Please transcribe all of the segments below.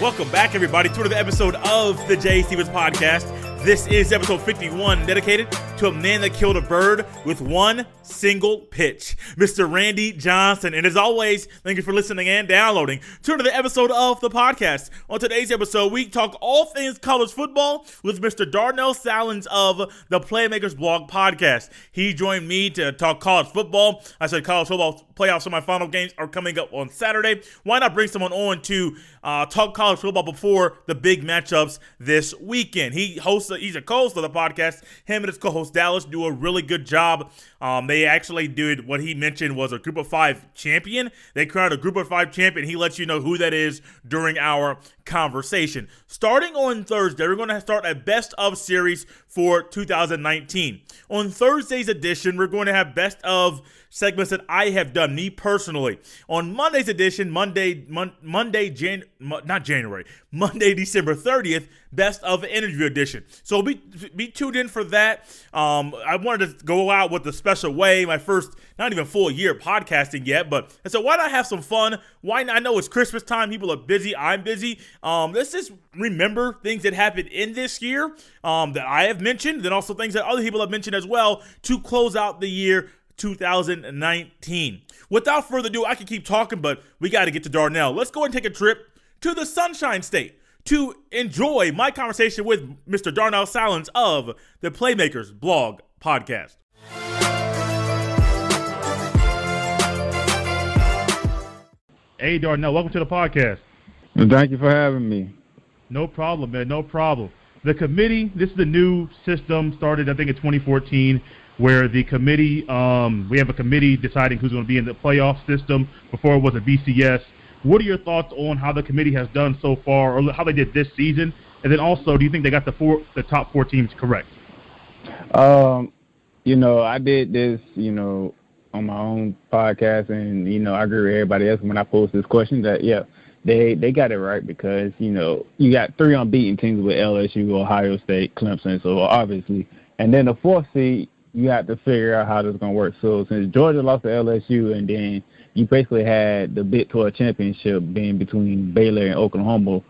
welcome back, everybody, to another episode of the Jay Stevens Podcast. This is episode 51, dedicated to a man that killed a bird with one single pitch, Mr. Randy Johnson. And as always, thank you for listening and downloading to another episode of the podcast. On today's episode, we talk all things college football with Mr. Darnell Sallins of the Playmakerz blog podcast. He joined me to talk college football. I said college football playoff semifinal games are coming up on Saturday. Why not bring someone on to talk college football before the big matchups this weekend? He's a co-host of the podcast. Him and his co-host Dallas do a really good job. They actually did what he mentioned was a group of five champion. They crowned a group of five champion. He lets you know who that is during our conversation. Starting on Thursday, we're going to start a best of series for 2019. On Thursday's edition, we're going to have best of segments that I have done, me personally. On Monday's edition, Monday, December 30th, best of interview edition. So be tuned in for that. I wanted to go out with a special way, my first, not even full year podcasting yet, but I said, why not have some fun? Why not? I know it's Christmas time. People are busy. I'm busy. Let's just remember things that happened in this year that I have mentioned, then also things that other people have mentioned as well to close out the year 2019. Without further ado, I can keep talking, but we got to get to Darnell. Let's go and take a trip to the Sunshine State to enjoy my conversation with Mr. Darnell Sallins of the Playmakerz blog podcast. Hey, Darnell, welcome to the podcast. Thank you for having me. No problem, man. No problem. The committee, this is the new system, started, I think, in 2014, where the committee, we have a committee deciding who's going to be in the playoff system. Before it was a BCS. What are your thoughts on how the committee has done so far, or how they did this season? And then also, do you think they got the top four teams correct? I did this, on my own podcast, and, I agree with everybody else when I posed this question that, yeah, they got it right because, you got three unbeaten teams with LSU, Ohio State, Clemson, so obviously. And then the fourth seed, you have to figure out how this is going to work. So since Georgia lost to LSU, and then you basically had the Big 12 championship being between Baylor and Oklahoma,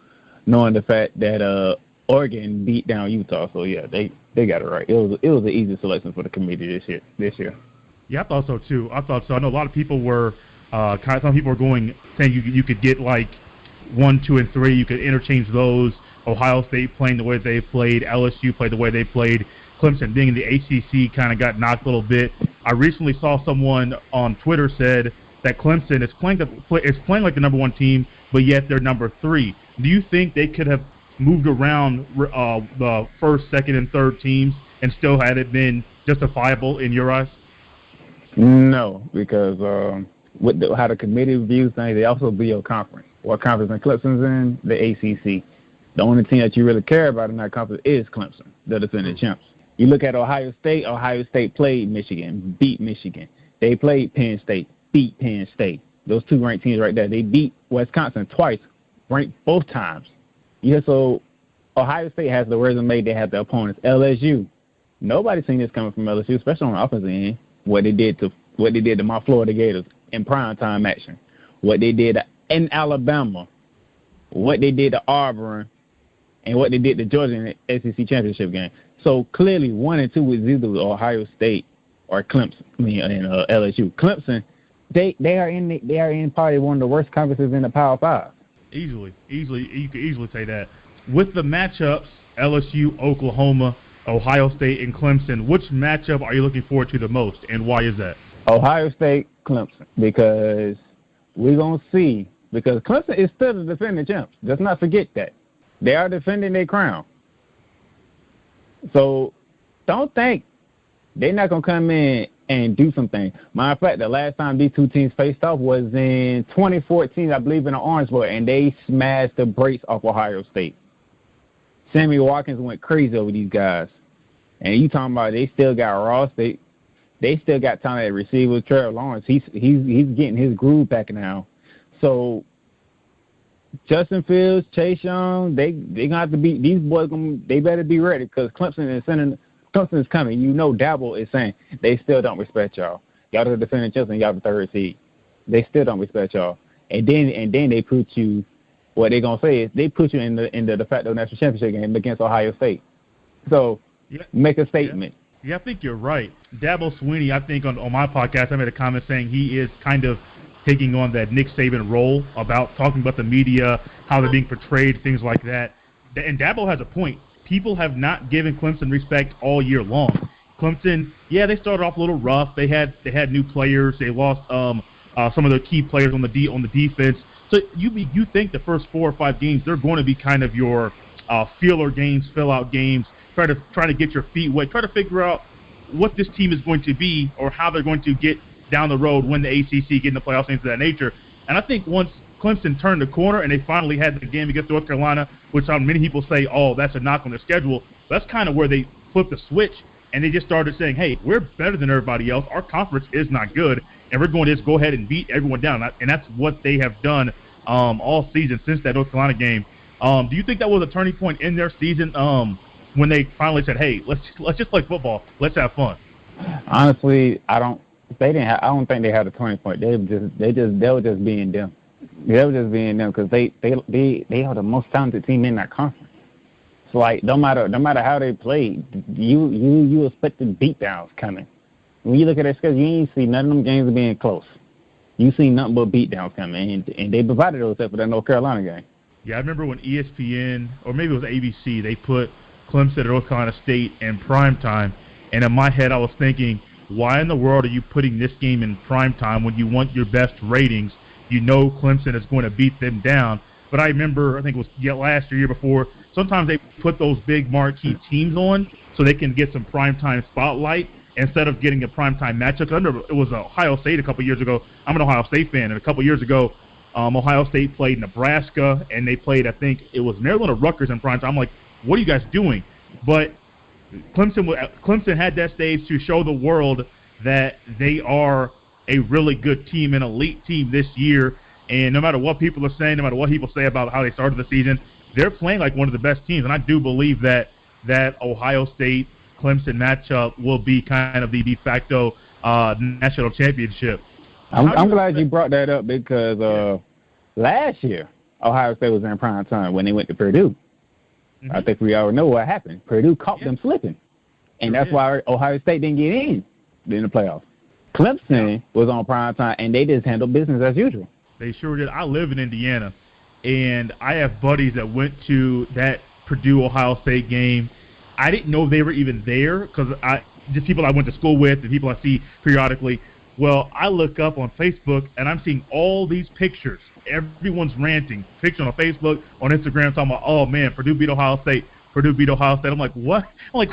knowing the fact that Oregon beat down Utah. So, yeah, they got it right. It was an easy selection for the committee this year. Yeah, I thought so, too. I know a lot of people were some people were saying you could get, like, 1, 2, and 3. You could interchange those. Ohio State playing the way they played. LSU played the way they played. Clemson being in the ACC kind of got knocked a little bit. I recently saw someone on Twitter said that Clemson is playing like the number one team, but yet they're number 3. Do you think they could have moved around the first, second, and third teams and still had it been justifiable in your eyes? No, because how the committee views things, they also view your conference. What conference Clemson's in? The ACC. The only team that you really care about in that conference is Clemson, the defending champs. You look at Ohio State. Ohio State played Michigan, beat Michigan. They played Penn State, beat Penn State. Those two ranked teams right there. They beat Wisconsin twice, ranked both times. Yeah, so Ohio State has the resume. They have the opponents. LSU, nobody's seen this coming from LSU, especially on the offensive end. What they did to my Florida Gators in primetime action. What they did in Alabama. What they did to Auburn. And what they did to Georgia in the SEC championship game. So clearly, 1 and 2 is either Ohio State or Clemson. And LSU. Clemson, they are in probably one of the worst conferences in the Power 5. Easily, you could easily say that. With the matchups, LSU, Oklahoma, Ohio State, and Clemson, which matchup are you looking forward to the most, and why is that? Ohio State, Clemson, because we're gonna see. Because Clemson is still the defending champs. Let's not forget that. They are defending their crown. So don't think they're not going to come in and do something. Matter of fact, the last time these two teams faced off was in 2014, I believe, in the Orange Bowl, and they smashed the brakes off Ohio State. Sammy Watkins went crazy over these guys. And you talking about they still got Ross. They still got talent at receiver. Trevor Lawrence, he's getting his groove back now. So Justin Fields, Chase Young, they gonna have to be, these boys they better be ready because Clemson is coming. You know, Dabble is saying they still don't respect y'all. Y'all the defending champs and y'all the third seed. They still don't respect y'all. And then they put you what they're gonna say is they put you in the de facto national championship game against Ohio State. So make a statement. Yeah, I think you're right. Dabo Swinney, I think on my podcast, I made a comment saying he is kind of taking on that Nick Saban role about talking about the media, how they're being portrayed, things like that. And Dabo has a point. People have not given Clemson respect all year long. Clemson, they started off a little rough. They had new players. They lost some of their key players on the defense. So you think the first 4 or 5 games they're going to be kind of your feeler games, fill out games, try to get your feet wet, try to figure out what this team is going to be or how they're going to get down the road when the ACC get in the playoffs, things of that nature. And I think once Clemson turned the corner and they finally had the game against North Carolina, which many people say, oh, that's a knock on their schedule. That's kind of where they flipped the switch and they just started saying, hey, we're better than everybody else. Our conference is not good, and we're going to just go ahead and beat everyone down. And that's what they have done all season since that North Carolina game. Do you think that was a turning point in their season when they finally said, hey, let's just play football. Let's have fun? Honestly, I don't think they had a turning point. They were just being them. They were just being them because they are the most talented team in that conference. So like no matter how they played, you expected beatdowns coming. When you look at their schedule, you ain't see none of them games being close. You see nothing but beatdowns coming, and they provided those for that North Carolina game. Yeah, I remember when ESPN or maybe it was ABC, they put Clemson and North Carolina State in primetime, and in my head I was thinking, why in the world are you putting this game in primetime when you want your best ratings? You know Clemson is going to beat them down. But I remember, I think it was last year before, sometimes they put those big marquee teams on so they can get some primetime spotlight instead of getting a primetime matchup. I remember it was Ohio State a couple years ago. I'm an Ohio State fan, and a couple years ago, Ohio State played Nebraska, and they played, I think it was Maryland or Rutgers in primetime. I'm like, what are you guys doing? But Clemson had that stage to show the world that they are a really good team, an elite team this year. And no matter what people are saying, no matter what people say about how they started the season, they're playing like one of the best teams. And I do believe that Ohio State-Clemson matchup will be kind of the de facto national championship. I'm glad you brought that up because last year, Ohio State was in prime time when they went to Purdue. Mm-hmm. I think we already know what happened. Purdue caught them slipping. And that's why Ohio State didn't get in the playoffs. Clemson was on prime time, and they just handled business as usual. They sure did. I live in Indiana, and I have buddies that went to that Purdue-Ohio State game. I didn't know they were even there because just people I went to school with, the people I see periodically. Well, I look up on Facebook, and I'm seeing all these pictures. Everyone's ranting. Pictures on Facebook, on Instagram, talking about, oh, man, Purdue beat Ohio State. Purdue beat Ohio State. I'm like, what? I'm like,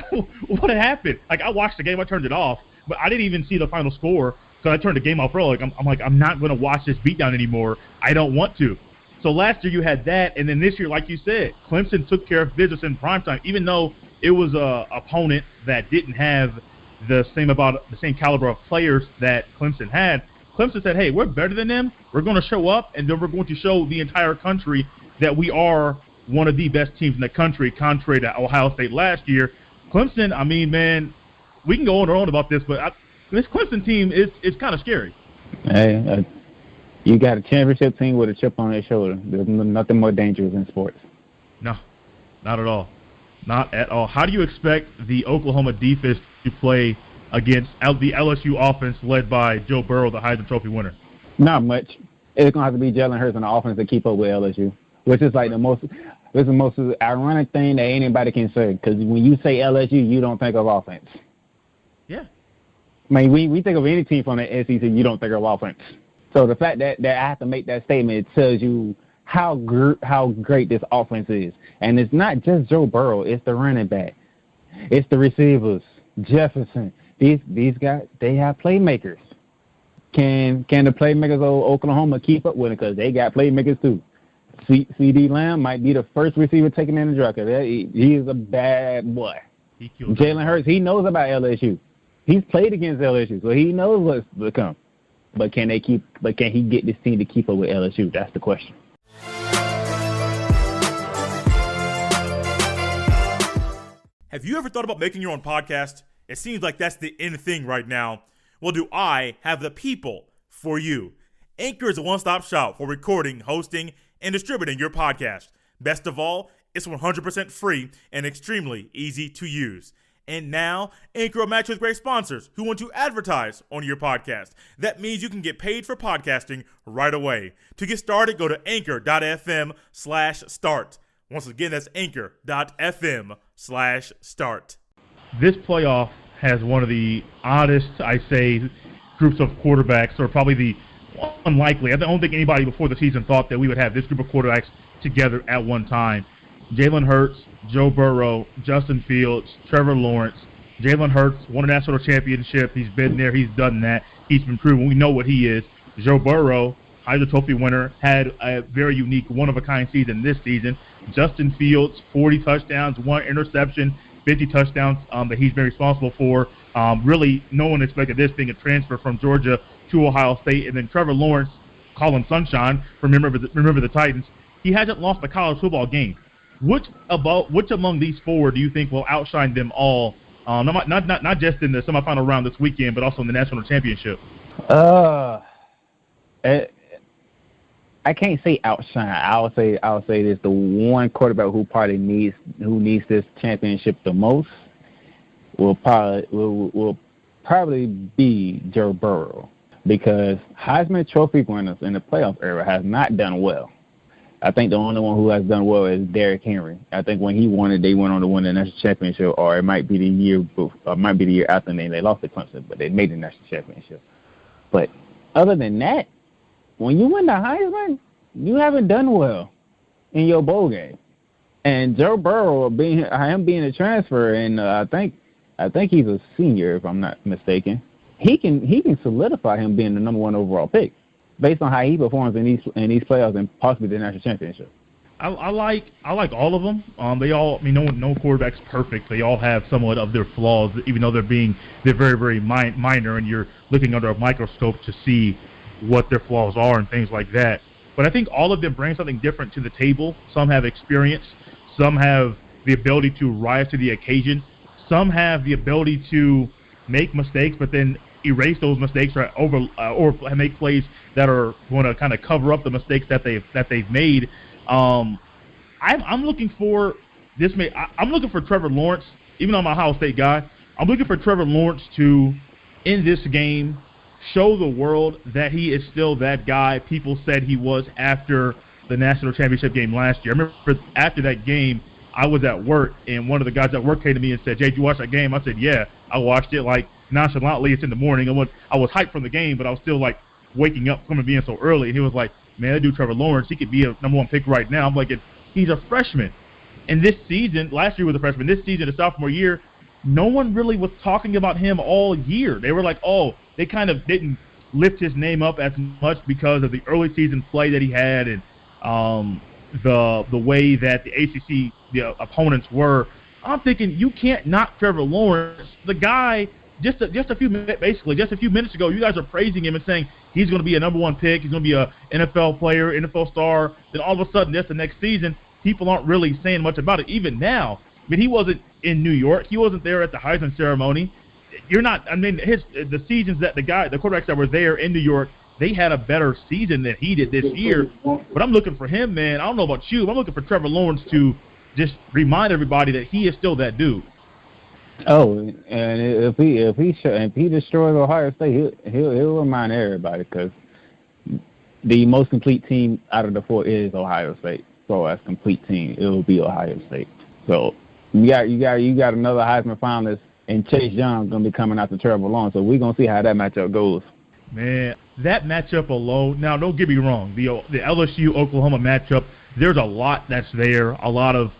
what happened? Like, I watched the game. I turned it off. But I didn't even see the final score because I turned the game off early. I'm not going to watch this beatdown anymore. I don't want to. So last year you had that, and then this year, like you said, Clemson took care of business in primetime, even though it was a opponent that didn't have the same caliber of players that Clemson had. Clemson said, hey, we're better than them. We're going to show up, and then we're going to show the entire country that we are one of the best teams in the country, contrary to Ohio State last year. Clemson, I mean, man, we can go on and on about this, but this Clemson team is kind of scary. Hey, you got a championship team with a chip on their shoulder. There's nothing more dangerous in sports. No, not at all. Not at all. How do you expect the Oklahoma defense to play against the LSU offense led by Joe Burrow, the Heisman Trophy winner? Not much. It's going to have to be Jalen Hurts on the offense to keep up with LSU, which is like the most ironic thing that anybody can say, because when you say LSU, you don't think of offense. Yeah. I mean, we think of any team from the SEC, you don't think of offense. So the fact that I have to make that statement, it tells you how great this offense is. And it's not just Joe Burrow, it's the running back. It's the receivers, Jefferson. These guys, they have playmakers. Can the playmakers of Oklahoma keep up with it? Because they got playmakers too. C.D. Lamb might be the first receiver taken in the draft. He is a bad boy. Jalen Hurts, he knows about LSU. He's played against LSU, so he knows what's to come. But can he get this team to keep up with LSU? That's the question. Have you ever thought about making your own podcast? It seems like that's the in thing right now. Well, do I have the people for you? Anchor is a one-stop shop for recording, hosting, and distributing your podcast. Best of all, it's 100% free and extremely easy to use. And now, Anchor will match with great sponsors who want to advertise on your podcast. That means you can get paid for podcasting right away. To get started, go to anchor.fm/start. Once again, that's anchor.fm/start. This playoff has one of the oddest, I say, groups of quarterbacks, or probably the unlikely. I don't think anybody before the season thought that we would have this group of quarterbacks together at one time. Jalen Hurts, Joe Burrow, Justin Fields, Trevor Lawrence. Jalen Hurts won a national championship. He's been there. He's done that. He's been proven. We know what he is. Joe Burrow, Heisman Trophy winner, had a very unique, one-of-a-kind season this season. Justin Fields, 40 touchdowns, 1 interception, 50 touchdowns that he's been responsible for. Really, no one expected this being a transfer from Georgia to Ohio State. And then Trevor Lawrence, calling Sunshine, remember the Titans. He hasn't lost a college football game. Which among these four do you think will outshine them all? Not just in the semifinal round this weekend, but also in the national championship. I can't say outshine. I'll say this: the one quarterback who needs this championship the most will probably be Joe Burrow, because Heisman Trophy winners in the playoff era has not done well. I think the only one who has done well is Derrick Henry. I think when he won it, they went on to win the national championship, or it might be the year after, and they lost to Clemson, but they made the national championship. But other than that, when you win the Heisman, you haven't done well in your bowl game. And Joe Burrow being a transfer, and I think he's a senior, if I'm not mistaken. He can solidify him being the number 1 overall pick, based on how he performs in these playoffs and possibly the national championship. I like all of them. They all, no quarterback's perfect. They all have somewhat of their flaws, even though they're very, very minor, and you're looking under a microscope to see what their flaws are and things like that. But I think all of them bring something different to the table. Some have experience. Some have the ability to rise to the occasion. Some have the ability to make mistakes, but then erase those mistakes or make plays that are going to kind of cover up the mistakes that they've made. I'm looking for this. I'm looking for Trevor Lawrence, even though I'm an Ohio State guy. I'm looking for Trevor Lawrence to, in this game, show the world that he is still that guy people said he was after the national championship game last year. I remember after that game, I was at work, and one of the guys at work came to me and said, "Jay, did you watch that game?" I said, "Yeah, I watched it." Like, nonchalantly, it's in the morning. I was hyped from the game, but I was still like waking up from it being so early. And he was like, "Man, that dude Trevor Lawrence, he could be a number 1 pick right now." I'm like, he's a freshman. And this season, last year was a freshman. This season, his sophomore year, no one really was talking about him all year. They were like, they kind of didn't lift his name up as much because of the early season play that he had and the way that the ACC opponents were. I'm thinking, you can't knock Trevor Lawrence. The guy, just a few minutes ago, you guys are praising him and saying he's going to be a number 1 pick, he's going to be a NFL player, NFL star. Then all of a sudden, that's the next season. People aren't really saying much about it. Even now, he wasn't in New York. He wasn't there at the Heisman ceremony. The seasons that the quarterbacks that were there in New York, they had a better season than he did this year. But I'm looking for him, man. I don't know about you, but I'm looking for Trevor Lawrence to just remind everybody that he is still that dude. Oh, and if he destroys Ohio State, he'll remind everybody, because the most complete team out of the 4 is Ohio State. So as complete team, it will be Ohio State. So you got another Heisman finalist, and Chase Young going to be coming after Trevor Lawrence. So we're going to see how that matchup goes. Man, that matchup alone. Now, don't get me wrong. The LSU-Oklahoma matchup, there's a lot that's there, a lot of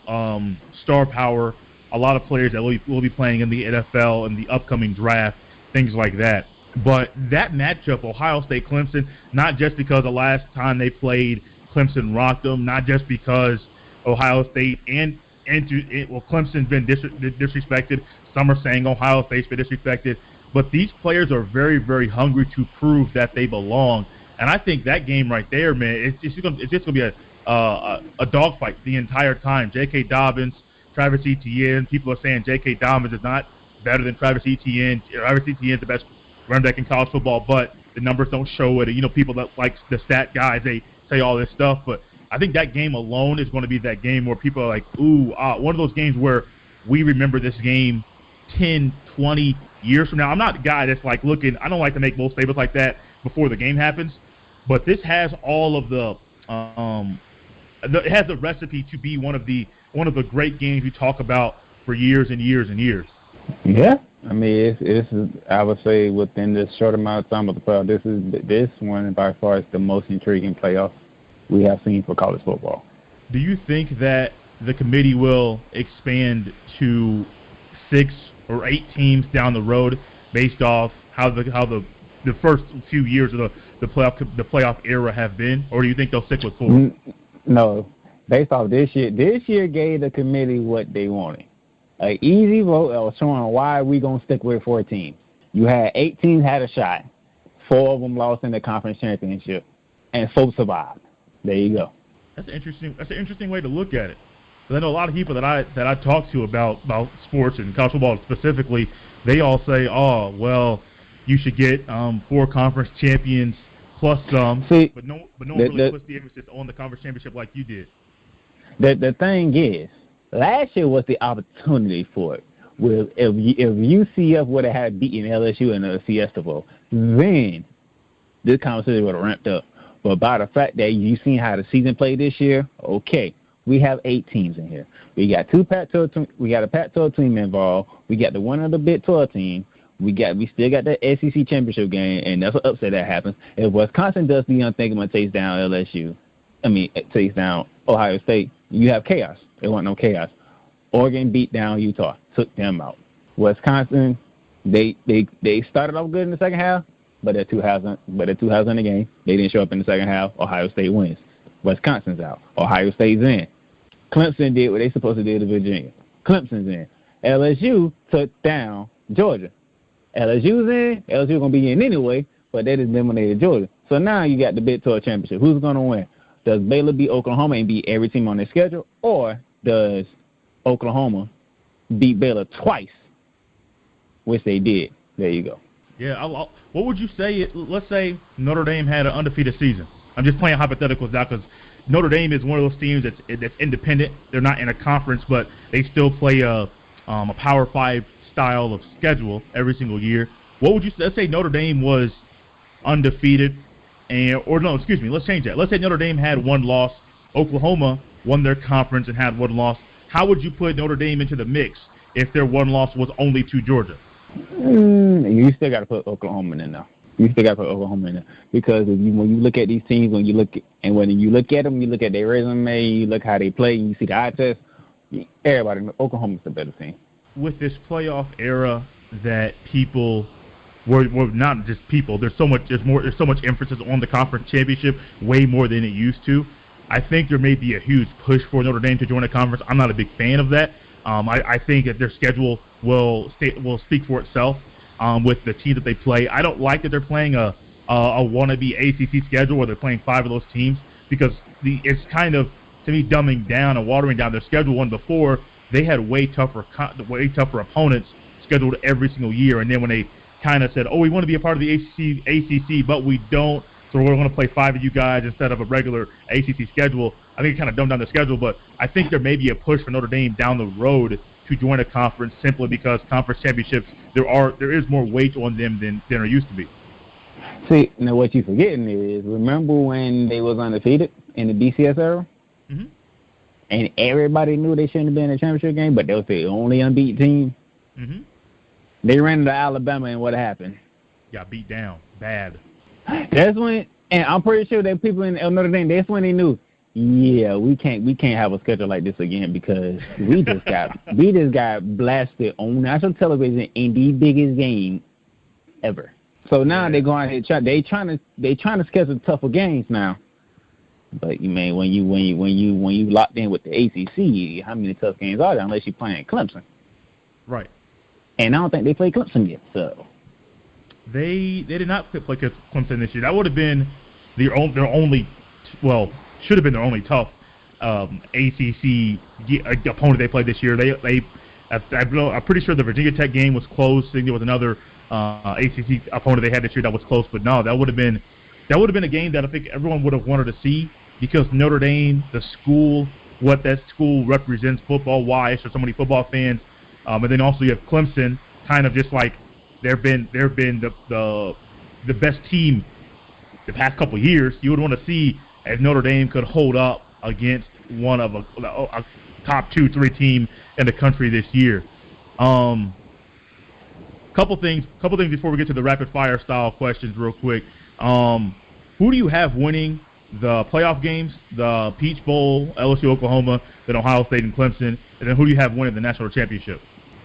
star power, a lot of players that will be playing in the NFL and the upcoming draft, things like that. But that matchup, Ohio State-Clemson, not just because the last time they played, Clemson rocked them, not just because Ohio State and Clemson's been disrespected. Some are saying Ohio State's been disrespected. But these players are very, very hungry to prove that they belong. And I think that game right there, man, it's just going to be a dogfight the entire time. J.K. Dobbins, Travis Etienne. People are saying J.K. Dobbins is not better than Travis Etienne. Travis Etienne is the best running back in college football, but the numbers don't show it. People that like the stat guys, they say all this stuff. But I think that game alone is going to be that game where people are like, ooh, one of those games where we remember this game 10, 20 years from now. I'm not a guy that's like looking. I don't like to make bold statements like that before the game happens, but this has all of the it has the recipe to be one of the great games we talk about for years and years and years. Yeah, I mean, it's I would say within this short amount of time of the playoff, this one by far is the most intriguing playoff we have seen for college football. Do you think that the committee will expand to 6 or 8 teams down the road based off how the first few years of the playoff era have been, or do you think they'll stick with 4? No, based off this year. This year gave the committee what they wanted. An easy vote that was showing why we going to stick with 4 teams. You had 8 teams had a shot. 4 of them lost in the conference championship, and 4 survived. There you go. That's an interesting way to look at it. Because I know a lot of people that I talk to about sports and college football specifically, they all say, oh, well, you should get 4 conference champions plus some. See, but no one really puts the emphasis on the conference championship like you did. The thing is, last year was the opportunity for it. Well, if UCF would have had beaten LSU in the Fiesta Bowl, then this conversation would have ramped up. But by the fact that you've seen how the season played this year, okay, we have 8 teams in here. We got a Pac-12 team involved. We got the winner of the Big 12 team. We still got the SEC championship game, and that's an upset that happens. If Wisconsin does the unthinkable and takes down takes down Ohio State, you have chaos. There wasn't no chaos. Oregon beat down Utah, took them out. Wisconsin, they started off good in the second half, but they're 2 halves in the game. They didn't show up in the second half. Ohio State wins. Wisconsin's out. Ohio State's in. Clemson did what they supposed to do to Virginia. Clemson's in. LSU took down Georgia. LSU's in. LSU going to be in anyway, but they just eliminated Georgia. So now you got the Big 12 championship. Who's going to win? Does Baylor beat Oklahoma and beat every team on their schedule, or does Oklahoma beat Baylor twice, which they did? There you go. Yeah, what would you say? Let's say Notre Dame had an undefeated season. I'm just playing hypotheticals now because Notre Dame is one of those teams that's independent. They're not in a conference, but they still play a Power 5 style of schedule every single year. What would you say? Let's say Notre Dame was undefeated, let's change that. Let's say Notre Dame had 1 loss. Oklahoma won their conference and had 1 loss. How would you put Notre Dame into the mix if their 1 loss was only to Georgia? You still got to put Oklahoma in there. Because when you look at these teams, when you look at them, you look at their resume, you look how they play, you see the eye test. Everybody, Oklahoma's the better team. With this playoff era, that people were not just people. There's so much emphasis on the conference championship, way more than it used to. I think there may be a huge push for Notre Dame to join a conference. I'm not a big fan of that. I think that their schedule will speak for itself with the teams that they play. I don't like that they're playing a wannabe ACC schedule where they're playing 5 of those teams because it's kind of, to me, dumbing down and watering down their schedule. When before they had way tougher opponents scheduled every single year, and then when they kind of said, oh, we want to be a part of the ACC, but we don't, so we're going to play 5 of you guys instead of a regular ACC schedule. I think it kind of dumbed down the schedule, but I think there may be a push for Notre Dame down the road to join a conference simply because conference championships, there is more weight on them than there used to be. See, now what you're forgetting is, remember when they was undefeated in the BCS era? Mm-hmm. And everybody knew they shouldn't have been in the championship game, but they was the only unbeaten team? Mm-hmm. They ran into Alabama, and what happened? Got beat down. Bad. That's when, and I'm pretty sure that people in Notre Dame, that's when they knew, yeah, we can't have a schedule like this again because we just got blasted on national television in the biggest game ever. So now they're going ahead, they trying to schedule tougher games now. But you mean when you locked in with the ACC, how many tough games are there unless you're playing Clemson? Right. And I don't think they played Clemson yet. So they did not play Clemson this year. That would have been their only should have been their only tough ACC opponent they played this year. I'm pretty sure the Virginia Tech game was close. I think there was another ACC opponent they had this year that was close, but no, that would have been a game that I think everyone would have wanted to see. because Notre Dame, the school, what that school represents football-wise for so many football fans, and then also you have Clemson, kind of just like they've been the best team the past couple of years. You would want to see if Notre Dame could hold up against one of a top 2-3 team in the country this year. Couple things before we get to the rapid fire style questions real quick. Who do you have winning the playoff games, the Peach Bowl, LSU, Oklahoma, then Ohio State and Clemson, and then who do you have winning the national championship?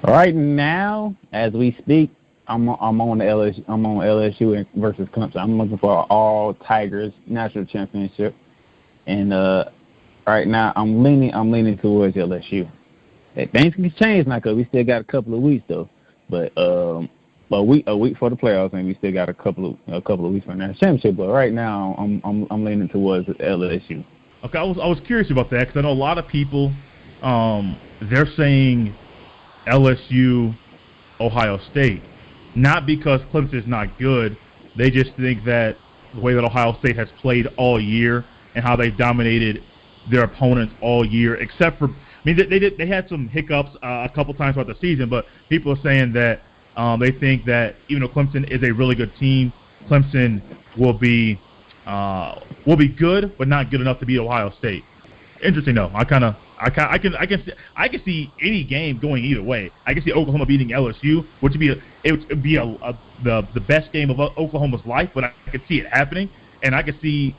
Right now, as we speak, I'm on LSU versus Clemson. I'm looking for all Tigers national championship, and right now I'm leaning towards LSU. Things can change now because we still got a couple of weeks though. But a week for the playoffs, and we still got a couple of weeks for the national championship. But right now, I'm leaning towards LSU. Okay, I was curious about that because I know a lot of people they're saying LSU, Ohio State, not because Clemson is not good. They just think that the way that Ohio State has played all year and how they've dominated their opponents all year, except for. I mean, they had some hiccups a couple times throughout the season, but people are saying that they think that even though Clemson is a really good team, Clemson will be good, but not good enough to beat Ohio State. Interesting though. I can see any game going either way. I can see Oklahoma beating LSU, which would be the best game of Oklahoma's life, but I could see it happening, and I could see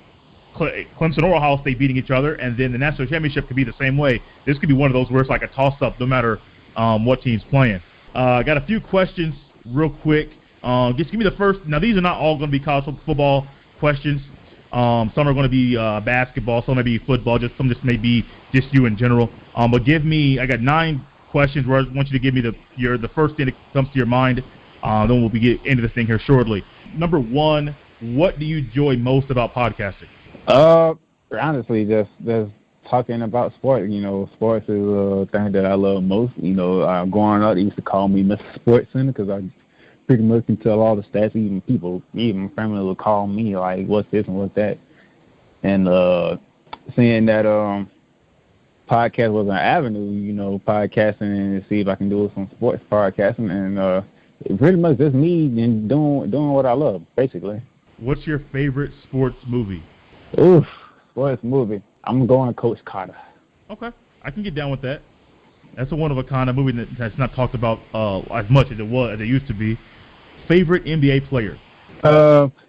Clemson or Ohio State beating each other, and then the national championship could be the same way. This could be one of those where it's like a toss-up no matter what team's playing. I got a few questions real quick. Just give me the first. Now, these are not all going to be college football questions. Some are going to be basketball, some may be football, some just may be just you in general. But I got 9 questions where I want you to give me the first thing that comes to your mind. Then we'll get into this thing here shortly. Number 1, what do you enjoy most about podcasting? Honestly, just talking about sports. You know, sports is a thing that I love most. You know, growing up, they used to call me Mr. Sports Center because I pretty much can tell all the stats. Even family would call me like, "What's this and what's that?" And seeing that podcast was an avenue, you know, podcasting and see if I can do some sports podcasting, and it pretty much just me and doing what I love, basically. What's your favorite sports movie? Oof, sports movie. I'm going Coach Carter. Okay, I can get down with that. That's a one-of-a-kind of movie that's not talked about as much as it used to be. Favorite NBA player?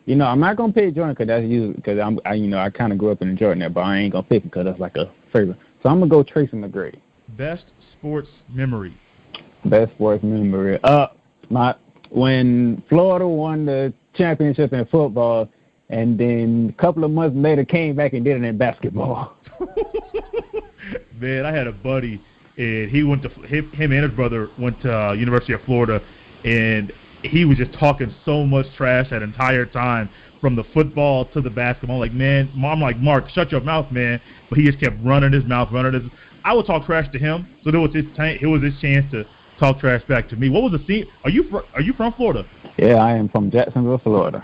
You know, I'm not gonna pick Jordan because that's you. Because I kind of grew up in Jordan there, but I ain't gonna pick him because that's like a favorite. So I'm gonna go Tracy McGrady. Best sports memory? Best sports memory. When Florida won the championship in football. And then a couple of months later came back and did it in basketball. Man, I had a buddy, and him and his brother went to University of Florida, and he was just talking so much trash that entire time, from the football to the basketball. Like, man, I'm like, Mark, shut your mouth, man. But he just kept running his mouth. I would talk trash to him, so it was his chance to talk trash back to me. What was the scene? Are you from Florida? Yeah, I am from Jacksonville, Florida.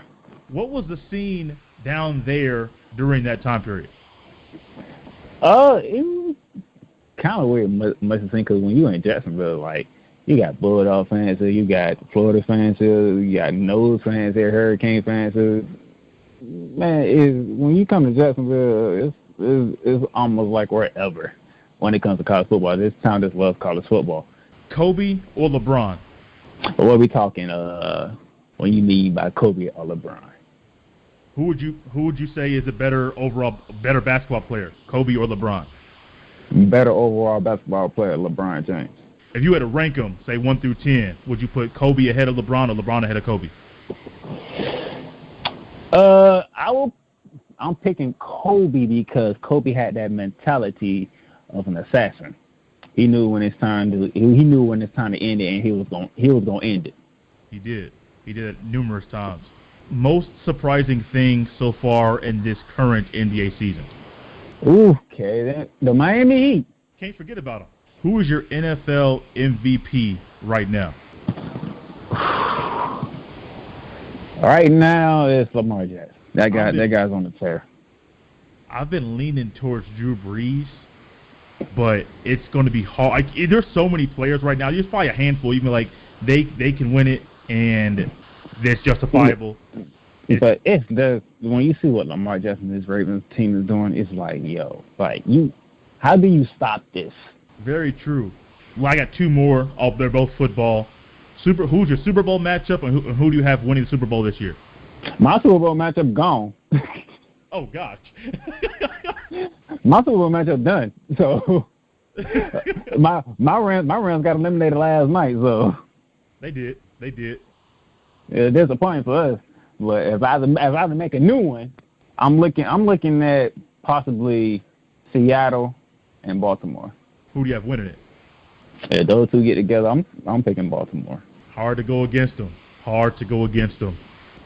What was the scene down there during that time period? It was kind of weird, much to think, because when you in Jacksonville, like, you got Bulldog fans here, you got Florida fans here, you got Nose fans here, Hurricane fans here. Man, when you come to Jacksonville, it's almost like wherever when it comes to college football. This town just loves college football. Kobe or LeBron? What are we talking when you mean by Kobe or LeBron? Who would you say is a better basketball player, Kobe or LeBron? Better overall basketball player, LeBron James. If you had to rank them, say 1 through 10, would you put Kobe ahead of LeBron or LeBron ahead of Kobe? I'm picking Kobe because Kobe had that mentality of an assassin. He knew when it's time to end it, and he was gonna end it. He did it numerous times. Most surprising thing so far in this current NBA season? Okay, the Miami Heat. Can't forget about them. Who is your NFL MVP right now? Right now, it's Lamar Jackson. That guy's on the tear. I've been leaning towards Drew Brees, but it's going to be hard. There's so many players right now. There's probably a handful, even like they can win it, and that's justifiable. But when you see what Lamar Jackson and his Ravens team is doing, it's like, yo, how do you stop this? Very true. Well, I got two more. They're both football. Who's your Super Bowl matchup, and who do you have winning the Super Bowl this year? My Super Bowl matchup gone. Oh gosh. My Super Bowl matchup done. So my Rams got eliminated last night. So they did. It's disappointing for us. But if I had to make a new one, I'm looking at possibly Seattle and Baltimore. Who do you have winning it? If those two get together, I'm picking Baltimore. Hard to go against them.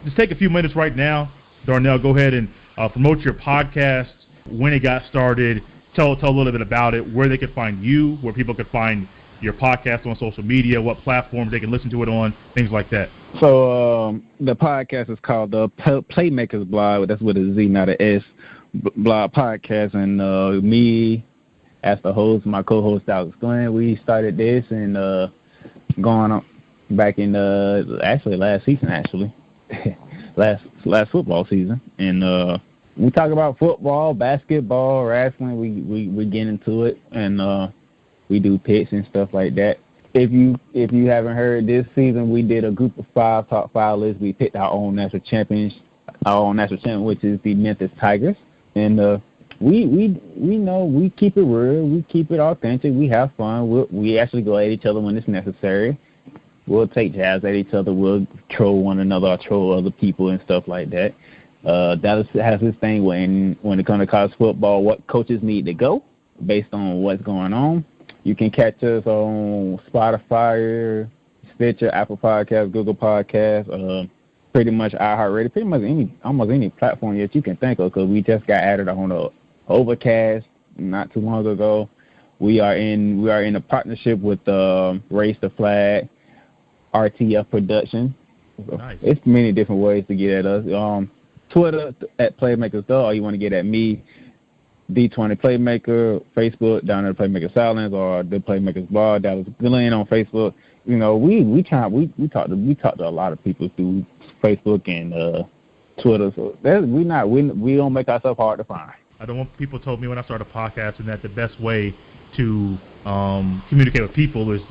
Just take a few minutes right now. Darnell, go ahead and promote your podcast, when it got started. Tell a little bit about it, where they could find you, where people could find your podcast on social media, what platforms they can listen to it on, things like that. So the podcast is called the Playmakerz blog. That's with a Z, not an S. Blog podcast, and me as the host, my co-host Alex Glenn, we started this and going on back in last season, last football season, and we talk about football, basketball, wrestling. We get into it, and we do picks and stuff like that. If you haven't heard, this season we did a group of top 5 list. We picked our own national champion, which is the Memphis Tigers, and we know we keep it real, we keep it authentic, we have fun. We actually go at each other when it's necessary. We'll take jabs at each other. We'll troll one another or troll other people and stuff like that. Dallas has this thing when it comes to college football, what coaches need to go based on what's going on. You can catch us on Spotify, Stitcher, Apple Podcasts, Google Podcasts, pretty much iHeartRadio, pretty much almost any platform that you can think of, because we just got added on the Overcast not too long ago. We are in a partnership with Raise the Flag, RTF Production. Nice. It's many different ways to get at us. Twitter at Playmakerz, or you want to get at me, D20 Playmaker, Facebook, down at Playmakerz Sallins, or the Playmakerz blog, Dallas Glenn on Facebook. You know, we talk to a lot of people through Facebook and Twitter. So we don't make ourselves hard to find. I don't want people told me when I started podcasting that the best way to communicate with people is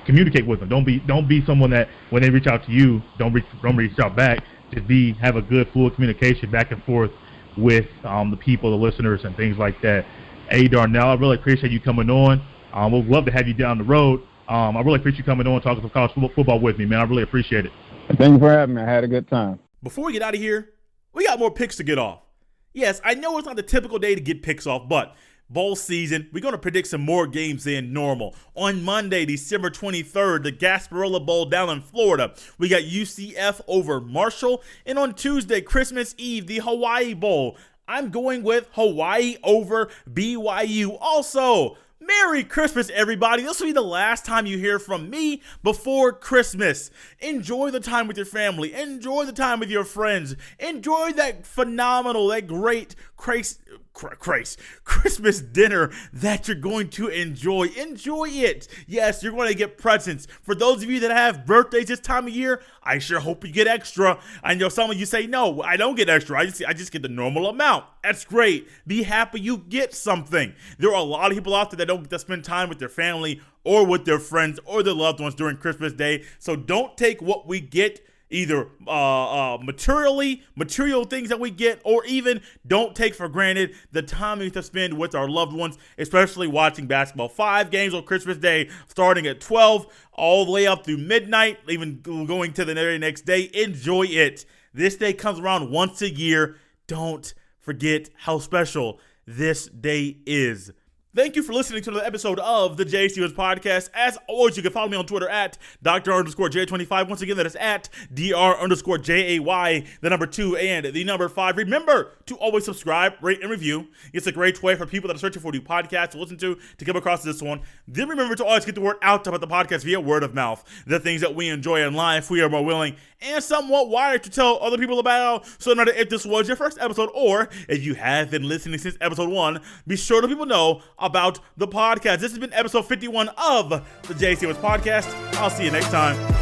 communicate with them. Don't be someone that when they reach out to you, don't reach out back. Just have a good fluid communication back and forth with the people, the listeners, and things like that. Hey, Darnell, I really appreciate you coming on. We'd love to have you down the road. I really appreciate you coming on and talking some college football with me, man. I really appreciate it. Thank you for having me. I had a good time. Before we get out of here, we got more picks to get off. Yes, I know it's not the typical day to get picks off, but bowl season, we're going to predict some more games than normal. On Monday, December 23rd, the Gasparilla Bowl down in Florida, we got UCF over Marshall. And on Tuesday, Christmas Eve, the Hawaii Bowl, I'm going with Hawaii over BYU. Also, Merry Christmas, everybody. This will be the last time you hear from me before Christmas. Enjoy the time with your family. Enjoy the time with your friends. Enjoy that phenomenal, that great Christmas dinner that you're going to enjoy. Enjoy it. Yes, you're going to get presents. For those of you that have birthdays this time of year, I sure hope you get extra. I know some of you say, no, I don't get extra. I just get the normal amount. That's great. Be happy you get something. There are a lot of people out there that don't get to spend time with their family or with their friends or their loved ones during Christmas Day. So don't take what we get, either material things that we get, or even don't take for granted the time we get to spend with our loved ones, especially watching basketball. 5 games on Christmas Day, starting at 12, all the way up through midnight, even going to the very next day. Enjoy it. This day comes around once a year. Don't forget how special this day is. Thank you for listening to another episode of the Jay Stevens Podcast. As always, you can follow me on Twitter at Dr_J25. Once again, that is at Dr_JAY, the number 2 and the number 5. Remember to always subscribe, rate, and review. It's a great way for people that are searching for new podcasts to listen to come across this one. Then remember to always get the word out about the podcast via word of mouth. The things that we enjoy in life, we are more willing and somewhat wired to tell other people about. So no matter if this was your first episode or if you have been listening since episode 1, be sure to let people know about the podcast. This has been episode 51 of the Jay Stevens Podcast. I'll see you next time.